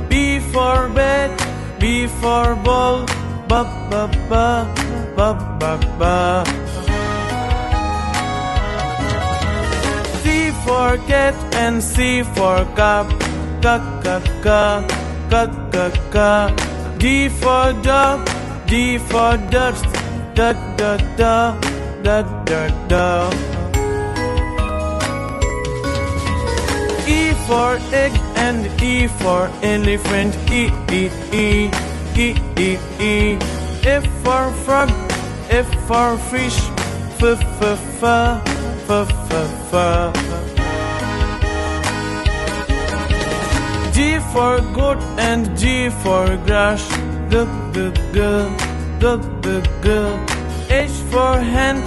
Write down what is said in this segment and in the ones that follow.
B for bed, B for ball, ba ba ba, ba ba ba. C for cat and C for cup, ka ka ka, ka ka ka. D for dog, D for dust, da da da, da da da. E for egg and E for elephant, E E E, E E E. F for frog, F for fish, F F F, F F F. G for goat and G for grass, G G G, G G G. H for hand,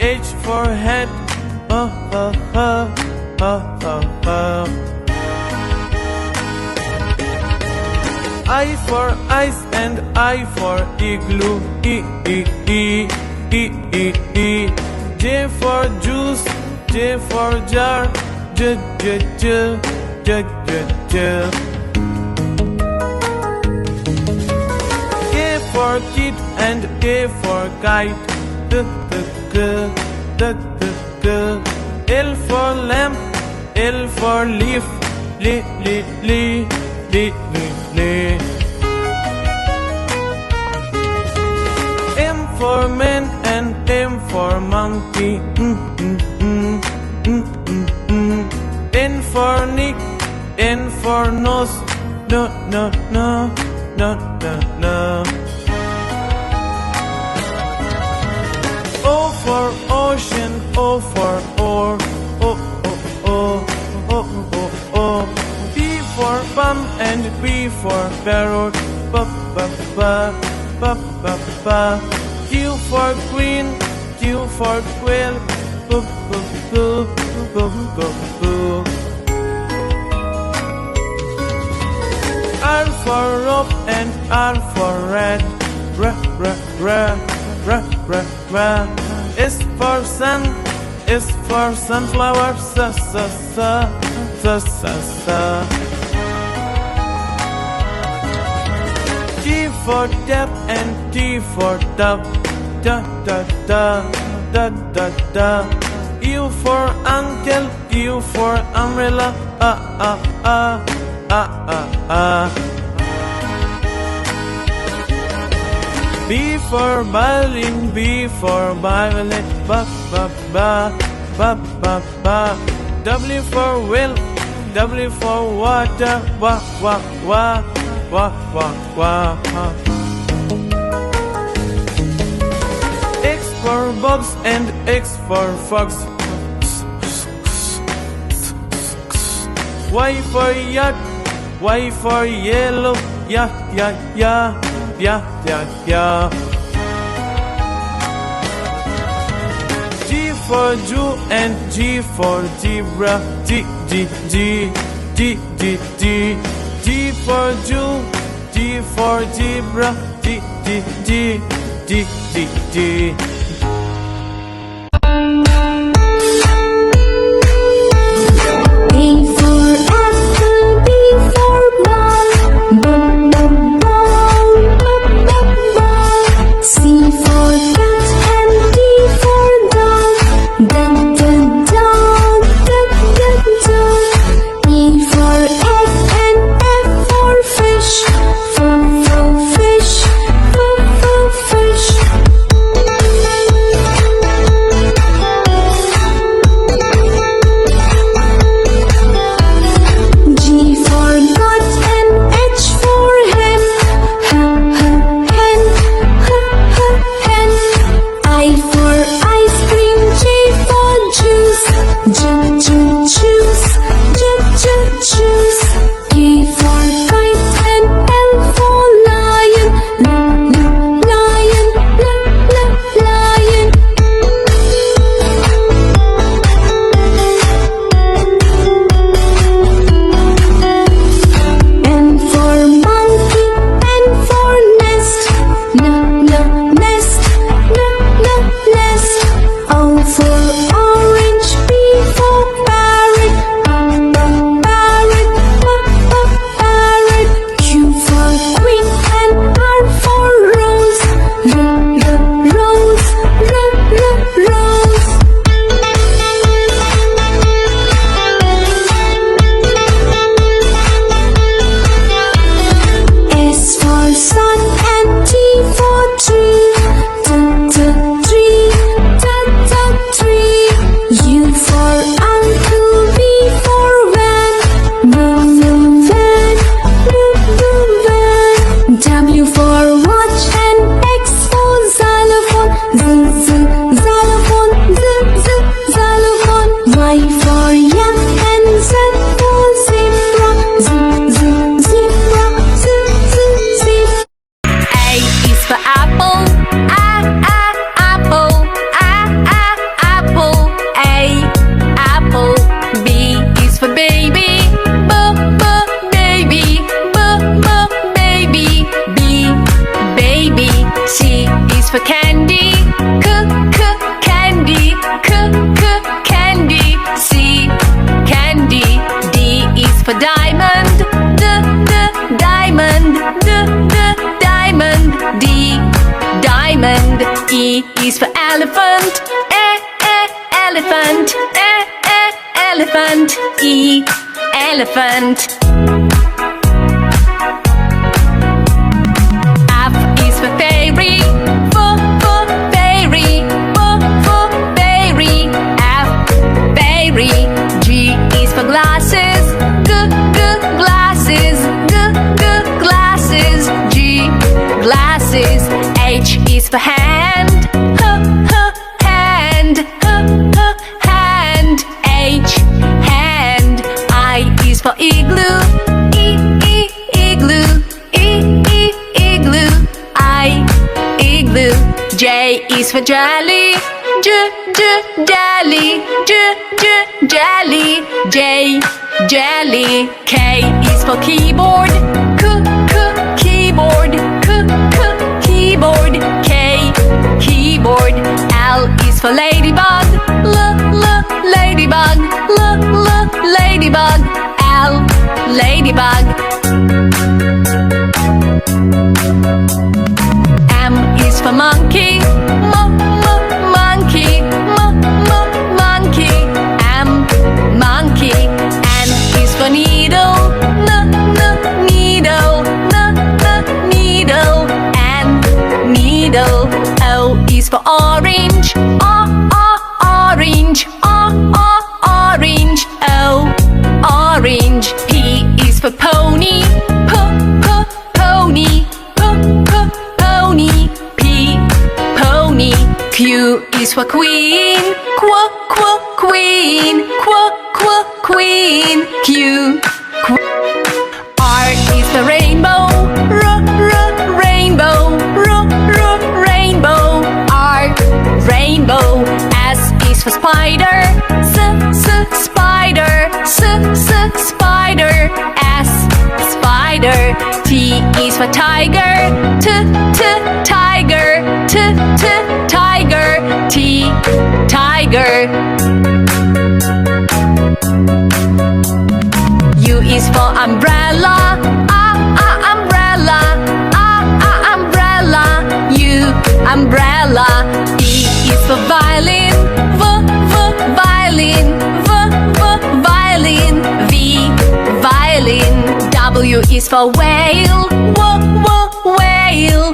H for head, ha ha ha, ha ha ha. I for ice and I for igloo, E E E, E E E. J for juice, J for jar, J J J, J J J. K for kid and K for kite, K K K, K K K. L for lamp, L for leaf, li li li, li li li. M for man and M for monkey, N for Nick, N for nose, no no no, no no no. O for ocean, O for oar, O O O, O O O. P for bum and P for parrot, ba ba ba, ba ba ba. Q for queen, Q for quail, bu bu bu, bu bu bu. R for rope and R for rat, ra ra ra, ra ra ra. S for sun, S for sunflower, sa sa sa, sa sa sa. T for tap and T for tub, da da da, da da da. U for uncle, U for umbrella, B for violin, B for violet, ba ba ba, ba ba ba. W for whale, W for water, wa wa wa, wa wa wa. X for box and X for fox, Y for yacht, Y for yellow, ya ya ya, ya ya ya. G for Jew and G for zebra, G G G, G G G. G for Jew, G for zebra, G G G, G G G. Fish, E is for elephant. Elephant. Elephant. E, elephant. F is for fairy. Fairy. Fairy. F, fairy. G is for glasses. Glasses. Glasses. G, glasses. H is for hand. Hand. Hand. H, hand. I is for igloo. Igloo. Igloo. I, igloo. J is for jelly. Jelly. Jelly. J, jelly. K is for keyboard. Keyboard. Keyboard. K, keyboard. L is for ladybug. Ladybug. Ladybug. L, ladybug. M is for monkey. Monkey. Monkey. M, monkey. N is for needle. Needle. Needle. N, needle. O is for orange. Orange. Orange. O, orange. P is for pony. Pony. Pony. P, pony. Q is for queen. Queen. Queen. Q, R is for rainbow. Rainbow. Rainbow. R, rainbow. S is for spider. Spider. Spider. S, spider. T is for tiger. Tiger. Tiger. T, tiger. U is for umbrella. Umbrella. Umbrella. U, umbrella. V is for violin. Violin. Violin. V, violin. W is for whale. Whale.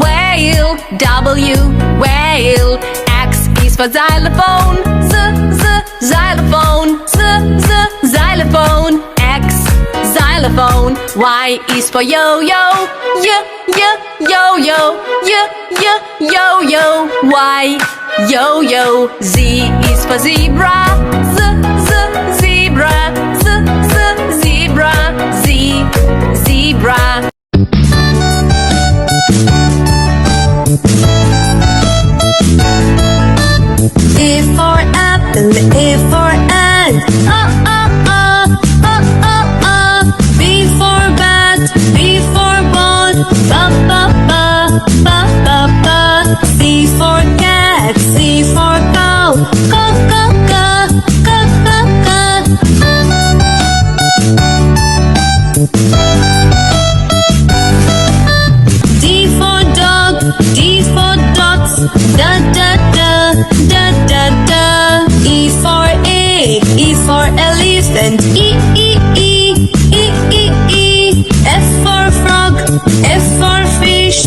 Whale. W, whale. X is for xylophone. Xylophone. Xylophone. X, xylophone. Y is for yo-yo. Yo-yo. Yo-yo. Y, yo-yo. Z is for zebra. Zebra. Zebra. Z, zebra. A for apple, A for ant. B for bat, B for ball. C for cat, C for cow. D for dog, D for dogs. E for egg, E for elephant. F for frog, F for fish.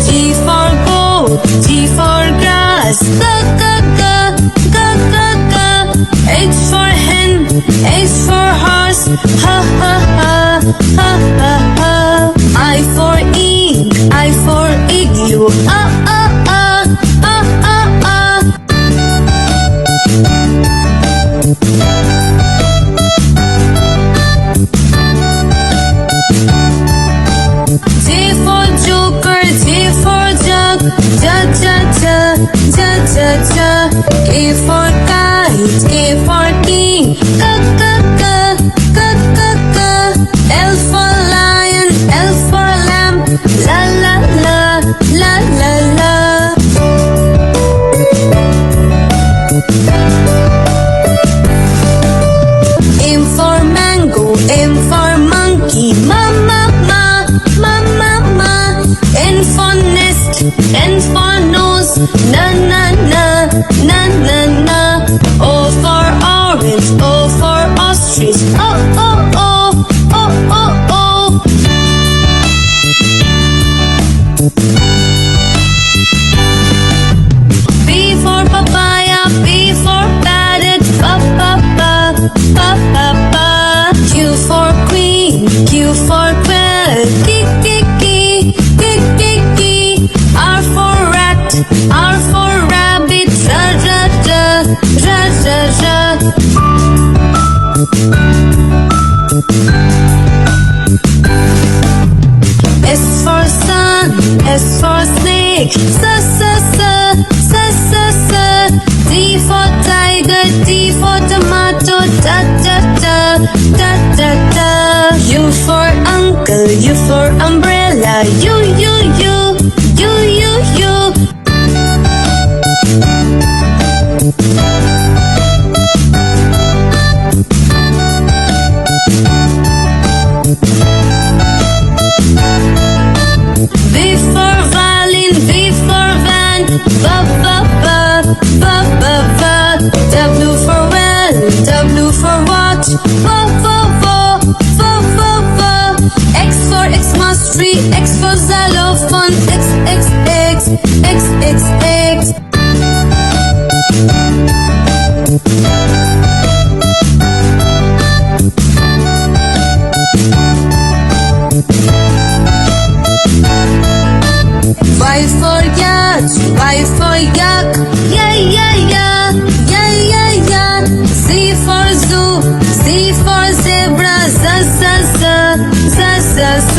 G for goat, G for grass. H for hen, H for horse. I for ink, I for igloo. J for joker, J for jug. K for kite, K for king. L for lion, L for lamb. La la la, la la la. T for tomato, ta ta ta, ta ta ta. U for uncle, U for umbrella, U U U, U U U. V for violin, V for van, va va va, va va va. W for well, W for watch, va va va, va va va. X for Xmas tree, X for xylophone, X X X, X X X. Y for yacht, Y for yak, yeah yeah yeah, yeah yeah yeah. Z for zoo, Z for zebra, za za za, za za za.